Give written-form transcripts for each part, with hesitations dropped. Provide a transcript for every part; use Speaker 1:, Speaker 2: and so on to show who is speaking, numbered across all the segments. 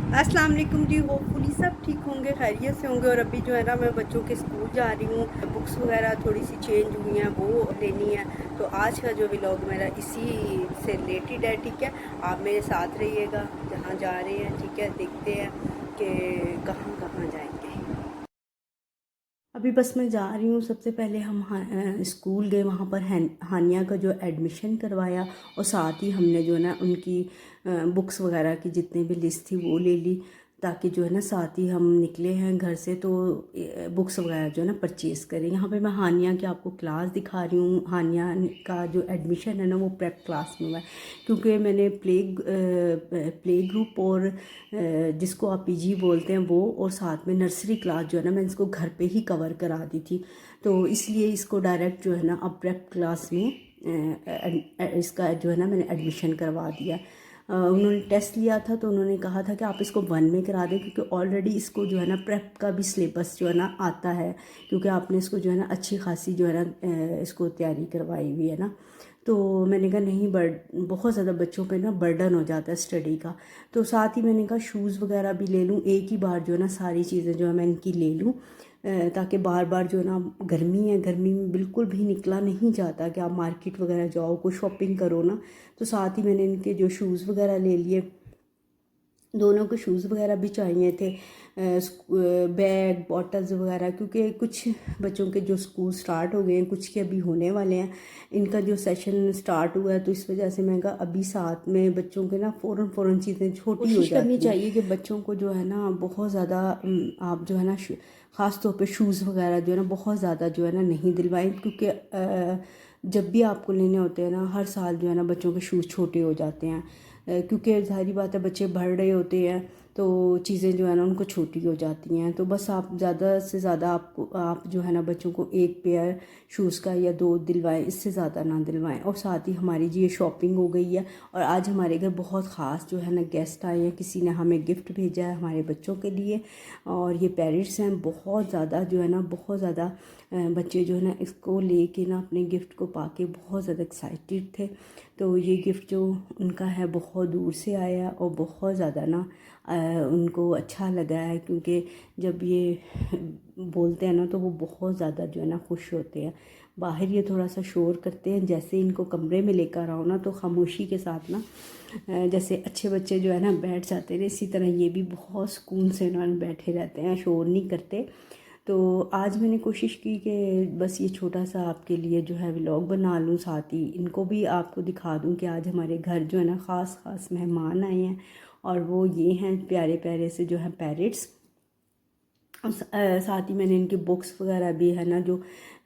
Speaker 1: अस्सलाम वालेकुम जी। होपफुली सब ठीक होंगे, खैरियत से होंगे। और अभी जो है ना मैं बच्चों के स्कूल जा रही हूँ। बुक्स वगैरह थोड़ी सी चेंज हुई हैं, वो लेनी है। तो आज का जो व्लॉग मेरा इसी से रिलेटेड है, ठीक है। आप मेरे साथ रहिएगा जहाँ जा रहे हैं, ठीक है। देखते हैं कि कहाँ कहाँ जाएंगे। अभी बस मैं जा रही हूँ। सबसे पहले हम स्कूल गए, वहाँ पर हानिया का जो एडमिशन करवाया, और साथ ही हमने जो है ना उनकी बुक्स वगैरह की जितनी भी लिस्ट थी वो ले ली, ताकि जो है ना साथ ही हम निकले हैं घर से तो बुक्स वगैरह जो है ना परचेज़ करें। यहाँ पे मैं हानिया की आपको क्लास दिखा रही हूँ। हानिया का जो एडमिशन है ना वो प्रेप क्लास में हुआ है, क्योंकि मैंने प्ले ग्रुप और जिसको आप पीजी बोलते हैं वो, और साथ में नर्सरी क्लास जो है ना मैं इसको घर पे ही कवर करा दी थी। तो इसलिए इसको डायरेक्ट जो है ना अब प्रेप क्लास में इसका जो है ना मैंने एडमिशन करवा दिया। उन्होंने टेस्ट लिया था तो उन्होंने कहा था कि आप इसको 1 में करा दें, क्योंकि ऑलरेडी इसको जो है ना प्रेप का भी सिलेबस जो है ना आता है, क्योंकि आपने इसको जो है ना अच्छी खासी जो है ना इसको तैयारी करवाई हुई है ना। तो मैंने कहा नहीं, बहुत ज़्यादा बच्चों पे ना बर्डन हो जाता है स्टडी का। तो साथ ही मैंने कहा शूज़ वगैरह भी ले लूँ, एक ही बार जो है ना सारी चीज़ें जो है मैं इनकी ले लूँ, ताकि बार बार जो है ना गर्मी है, गर्मी में बिल्कुल भी निकला नहीं जाता कि आप मार्केट वगैरह जाओ कोई शॉपिंग करो ना। तो साथ ही मैंने इनके जो शूज़ वगैरह ले लिए, दोनों को शूज़ वगैरह भी चाहिए थे, बैग बॉटल्स वगैरह, क्योंकि कुछ बच्चों के जो स्कूल स्टार्ट हो गए हैं, कुछ के अभी होने वाले हैं। इनका जो सेशन स्टार्ट हुआ है, तो इस वजह से मैं कहा अभी साथ में बच्चों के ना फ़ौरन फ़ौरन चीज़ें छोटी हो जाती हैं। करनी चाहिए कि बच्चों को जो है ना बहुत ज़्यादा आप जो है ना ख़ास तौर पे शूज़ वगैरह जो है ना बहुत ज़्यादा जो है ना नहीं दिलवाएं, क्योंकि जब भी आपको लेने होते हैं ना हर साल जो है ना बच्चों के शूज़ छोटे हो जाते हैं, क्योंकि जाहिर बात है बच्चे बढ़ रहे होते हैं तो चीज़ें जो है ना उनको छोटी हो जाती हैं। तो बस आप ज़्यादा से ज़्यादा आप जो है ना बच्चों को एक पेयर शूज़ का या 2 दिलवाएं, इससे ज़्यादा ना दिलवाएं। और साथ ही हमारी जी ये शॉपिंग हो गई है, और आज हमारे घर बहुत ख़ास जो है ना गेस्ट आए हैं। किसी ने हमें गिफ्ट भेजा है हमारे बच्चों के लिए, और ये पैरेट्स हैं। बहुत ज़्यादा जो है ना बहुत ज़्यादा बच्चे जो है ना इसको लेके ना अपने गिफ्ट को पाके बहुत ज़्यादा एक्साइटेड थे। तो ये गिफ्ट जो उनका है बहुत दूर से आया, और बहुत ज़्यादा ना उनको अच्छा लगा है, क्योंकि जब ये बोलते हैं ना तो वो बहुत ज़्यादा जो है ना खुश होते हैं। बाहर ये थोड़ा सा शोर करते हैं, जैसे इनको कमरे में लेकर आओ ना तो खामोशी के साथ ना जैसे अच्छे बच्चे जो है ना बैठ जाते हैं, इसी तरह ये भी बहुत सुकून से ना बैठे रहते हैं, शोर नहीं करते। तो आज मैंने कोशिश की कि बस ये छोटा सा आपके लिए जो है व्लॉग बना लूँ, साथ ही इनको भी आपको दिखा दूँ कि आज हमारे घर जो है ना ख़ास ख़ास मेहमान आए हैं, और वो ये हैं प्यारे प्यारे से जो हैं पैरेट्स। साथ ही मैंने इनकी बुक्स वगैरह भी है ना जो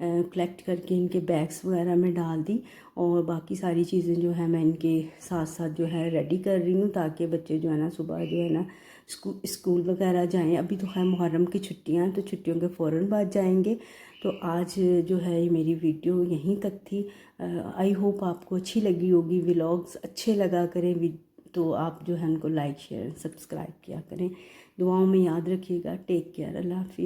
Speaker 1: कलेक्ट करके इनके बैग्स वगैरह में डाल दी, और बाकी सारी चीज़ें जो है मैं इनके साथ साथ जो है रेडी कर रही हूँ, ताकि बच्चे जो है ना सुबह जो है ना स्कूल वगैरह जाएं। अभी तो खैर मुहर्रम की छुट्टियाँ हैं, तो छुट्टियों के फ़ौरन बाद जाएंगे। तो आज जो है ये मेरी वीडियो यहीं तक थी। आई होप आपको अच्छी लगी होगी। व्लॉग्स अच्छे लगा करें तो आप जो है उनको लाइक शेयर सब्सक्राइब किया करें। दुआओं में याद रखिएगा। Take care. अल्लाह हाफिज़।